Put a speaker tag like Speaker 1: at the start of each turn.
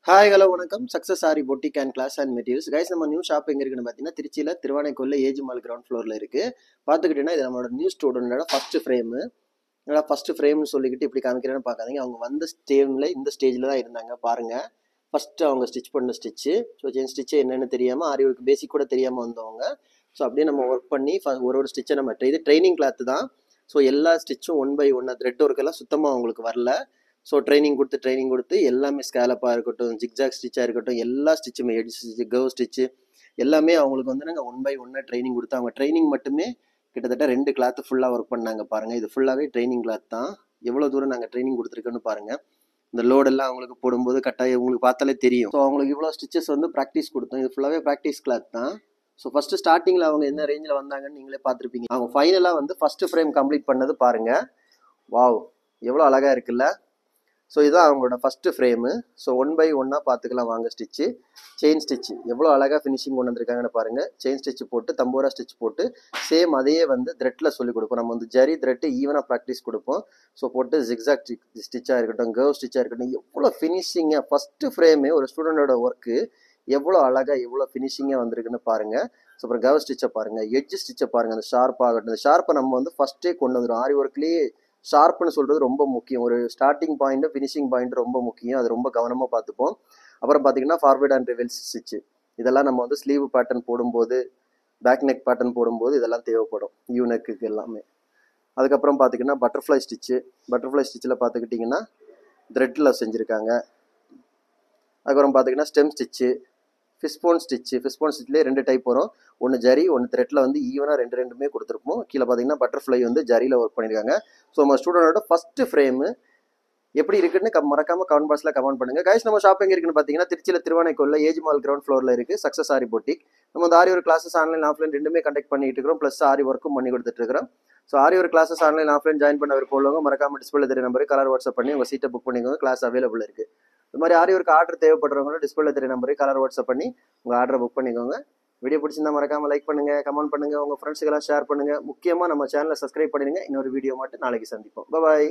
Speaker 1: Hi hello வணக்கம் success Aari boutique and class and materials guys. நம்ம new shop எங்கே இருக்குன்னு பார்த்தீங்கன்னா திருச்சியில் திருவானைக்கோல்ல ஏஜ் மால் கிரவுண்ட் ஃப்ளோரில் இருக்குது. பார்த்துக்கிட்டீங்கன்னா இது நம்மளோட நியூ ஸ்டூடெண்டோட ஃபஸ்ட்டு ஃப்ரேமு. ஃபஸ்ட்டு ஃப்ரேம்னு சொல்லிக்கிட்டு இப்படி காமிக்கிறேன்னு பார்க்காதீங்க. அவங்க வந்த ஸ்டேமில் இந்த ஸ்டேஜில் தான் இருந்தாங்க பாருங்கள். ஃபஸ்ட்டு அவங்க ஸ்டிச் பண்ண ஸ்டிச்சு. ஸோ செயின் ஸ்டிச்சு என்னென்னு தெரியாமல் ஆரியோருக்கு பேசிக் கூட தெரியாமல் வந்தவங்க. ஸோ அப்படியே நம்ம ஒர்க் பண்ணி ஒரு ஸ்டிச்சை நம்ம இது ட்ரைனிங் கிளாத்து தான். ஸோ எல்லா ஸ்டிச்சும் 1 by 1 த்ரெட் ஒர்க்கெல்லாம் சுத்தமாக அவங்களுக்கு வரல. ஸோ ட்ரைனிங் கொடுத்து எல்லாமே ஸ்கேலப்பாக இருக்கட்டும், ஜிக்ஜாக் ஸ்டிச்சாக இருக்கட்டும், எல்லா ஸ்டிச்சுமே எட்ஜ் ஸ்டிச்சு, கர்வ் ஸ்டிச்சு எல்லாமே அவங்களுக்கு வந்து நாங்கள் 1 by 1 ட்ரைனிங் கொடுத்து அவங்க ட்ரைனிங் மட்டுமே கிட்டத்தட்ட 2 கிளாத்து ஃபுல்லாக ஒர்க் பண்ணாங்க பாருங்கள். இது ஃபுல்லாகவே ட்ரைனிங் கிளாத் தான். எவ்வளோ தூரம் நாங்கள் ட்ரைனிங் கொடுத்துருக்கோன்னு பாருங்கள். இந்த லோடெல்லாம் அவங்களுக்கு போடும்போது கட்டாயம் உங்களுக்கு பார்த்தாலே தெரியும். ஸோ அவங்களுக்கு இவ்வளோ ஸ்டிச்சஸ் வந்து ப்ராக்டிஸ் கொடுத்தோம். இது ஃபுல்லாகவே ப்ராக்டிஸ் கிளாத் தான். ஸோ ஃபஸ்ட்டு ஸ்டார்டிங்கில் அவங்க என்ன ரேஞ்சில் வந்தாங்கன்னு நீங்களே பார்த்துருப்பீங்க. அவங்க ஃபைனலாக வந்து ஃபஸ்ட்டு ஃப்ரேம் கம்ப்ளீட் பண்ணது பாருங்கள். வாவ், எவ்வளோ அழகாக இருக்குல்ல. ஸோ இதுதான் அவங்களோட ஃபஸ்ட்டு ஃப்ரேமு. ஸோ 1 by 1 பார்த்துக்கலாம் வாங்க. ஸ்டிச்சு செயின் ஸ்டிச்சு எவ்வளோ அழகாக ஃபினிஷிங் கொண்டு வந்திருக்காங்கன்னு பாருங்கள். செயின் ஸ்டிச்சு போட்டு தம்போரா ஸ்டிச் போட்டு சேம் அதே வந்து த்ரெட்டில் சொல்லிக் கொடுப்போம். நம்ம வந்து ஜரி த்ரெட்டு ஈவனாக ப்ராக்டிஸ் கொடுப்போம். ஸோ போட்டு ஜிக்ஸாக் ஸ்டிச்சாக இருக்கட்டும், கர்வ் ஸ்டிச்சாக இருக்கட்டும், எவ்வளோ ஃபினிஷிங்காக ஃபஸ்ட்டு ஃப்ரேமே ஒரு ஸ்டூடெண்டோட ஒர்க்கு எவ்வளோ அழகாக எவ்வளோ ஃபினிஷிங்காக வந்திருக்குன்னு பாருங்கள். ஸோ அப்புறம் கர்வ் ஸ்டிச்சை பாருங்கள், எட்ஜ் ஸ்டிச்சை பாருங்கள். அந்த ஷார்ப்பாகட்டும், அந்த ஷார்ப்பை நம்ம வந்து ஃபஸ்ட்டே கொண்டு வந்துடும். ஆரி ஒர்க்லேயே ஷார்ப்னு சொல்கிறது ரொம்ப முக்கியம். ஒரு ஸ்டார்டிங் பாயிண்ட்டு ஃபினிஷிங் பாயிண்ட் ரொம்ப முக்கியம். அது ரொம்ப கவனமாக பார்த்துப்போம். அப்புறம் பார்த்தீங்கன்னா ஃபார்வர்ட் அண்ட் ரிவர்ஸ் ஸ்டிச்சு இதெல்லாம் நம்ம வந்து ஸ்லீவ் பேட்டர்ன் போடும்போது, பேக் நெக் பேட்டர்ன் போடும்போது இதெல்லாம் தேவைப்படும் யூ நெக்குக்கு எல்லாமே. அதுக்கப்புறம் பார்த்தீங்கன்னா பட்டர்ஃப்ளை ஸ்டிச்சில் பார்த்துக்கிட்டிங்கன்னா த்ரெட்டில் செஞ்சுருக்காங்க. அதுக்கப்புறம் பார்த்தீங்கன்னா ஸ்டெம் ஸ்டிச்சு, ஃபிஷ்போன் ஸ்டிச்லேயே 2 டைப் வரும். ஒன்று ஜரி, ஒன்று த்ரெட்டில் வந்து ஈவனாக ரெண்டுமே கொடுத்துருப்போம். கீழே பார்த்தீங்கன்னா பட்டர்ஃப்ளை வந்து ஜரியில் ஒர்க் பண்ணியிருக்காங்க. ஸோ நம்ம ஸ்டூடெண்டோட ஃபஸ்ட்டு ஃப்ரேமு எப்படி இருக்குன்னு மறக்காம கமெண்ட் பாக்ஸில் கமெண்ட் பண்ணுங்கள். கைஸ் நம்ம ஷாப் எங்கே இருக்குன்னு பார்த்தீங்கன்னா திருச்சியில் திருவானைக்கோல்ல ஏஜ் மால் கிரவுண்ட் ஃப்ளோரில் இருக்குது சக்ஸஸ் ஆரி பொட்டிக். நம்ம வந்து ஆரி ஒரு கிளாஸஸ் ஆன்லைன் ஆஃப்லைன் ரெண்டுமே கண்டக்ட் பண்ணிட்டு இருக்கிறோம். ப்ளஸ் ஆரி ஒர்க்கும் பண்ணி கொடுத்துட்ருக்கிறோம். ஸோ ஆரி ஒரு கிளாஸஸ் ஆன்லைன் ஆஃப்லைன் ஜாயின் பண்ண விருப்பம் மறக்காம டிஸ்பிளே தெரிய நம்பருக்கு கலர் வாட்ஸ்அப் பண்ணி உங்கள் சீட்டை புக் பண்ணிக்கோங்க. கிளாஸ் அவைலபிள் இருக்குது. இது மாதிரி ஆரி ஒர்க்கு ஆர்டர் தேவைப்படுறவங்களும் டிஸ்பிளே தெரிய நம்பருக்கு கலர் வாட்ஸ்அப் பண்ணி உங்கள் ஆர்டரை புக் பண்ணிக்கோங்க. வீடியோ பிடிச்சிருந்தா மறக்காமல் லைக் பண்ணுங்கள், கமெண்ட் பண்ணுங்கள், உங்கள் ஃப்ரெண்ட்ஸுக்கெல்லாம் ஷேர் பண்ணுங்கள். முக்கியமாக நம்ம சேனலை சப்ஸ்கிரைப் பண்ணிடுங்க. இன்னொரு வீடியோ மட்டும் நாளைக்கு சந்திப்போம். பாய்.